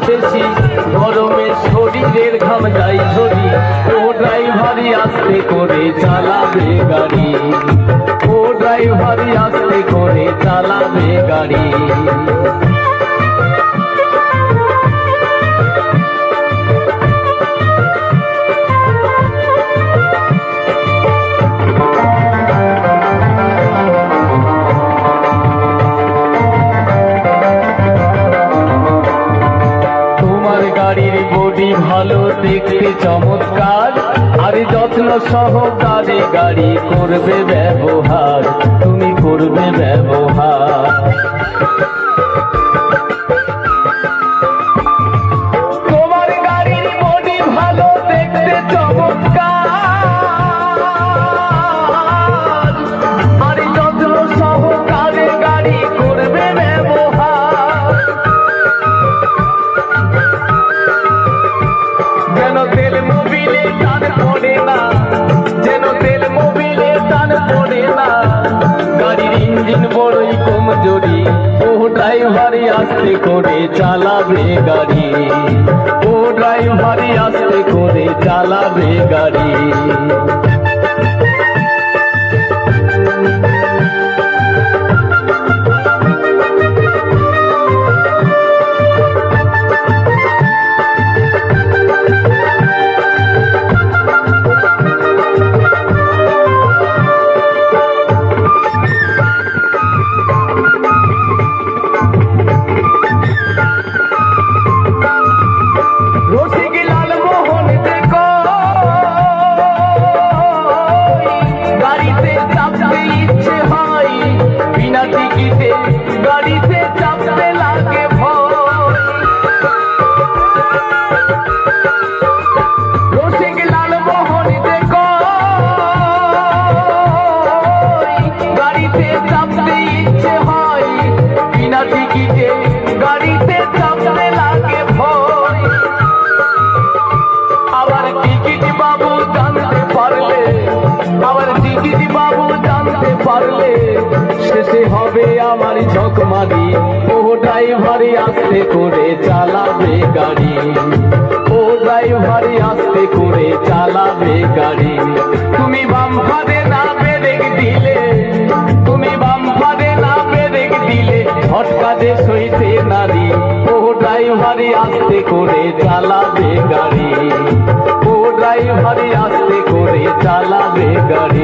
বেশি, গরমে শরীরের ঘাম যায় ঝরি। ও ড্রাইভারি আস্তে করে চালাবে গাড়ি, ও ড্রাইভারি আস্তে করে চালাবে গাড়ি। গাড়ির বডি ভালো দেখতে চমৎকার, আর যত্ন সহকারে গাড়ি করবে ব্যবহার, তুমি করবে ব্যবহার। তোমার গাড়ির বডি ভালো দেখতে চমৎকার, আর যত্ন সহকারে গাড়ি করবে ব্যবহার। যেন তেল মোবিলে টান পড়ে না, যেন তেল মোবিলে টান পড়ে না, গাড়ির ইঞ্জিন বড়ই কমজোরি। ও ড্রাইভারি আস্তে করে চালাবে গাড়ি, ও ড্রাইভারি আস্তে করে চালাবে গাড়ি। গাড়িতে চাপতে লাগে ভয়, রসিক লাল মোহন দেখো গাড়িতে চাপতে ইচ্ছে হয়, বিনা টিকিটে গাড়িতে চাপতে লাগে ভয়। আবার টিকিট বাবু জানতে পারলে, আবার টিকিট বাবু জানতে পারলে শেষে হবে আমার ঝকমারি। ও ড্রাইভারি আস্তে করে চালাবে গাড়ি, ও ড্রাইভারি আস্তে করে চালাবে গাড়ি। তুমি বাম্পারে না ব্রেক দিলে, তুমি বাম্পারে না ব্রেক দিলে ঝটকা দে সইতে নারী। ও ড্রাইভারি আস্তে করে চালাবে গাড়ি, ও ড্রাইভারি আস্তে করে চালাবে গাড়ি।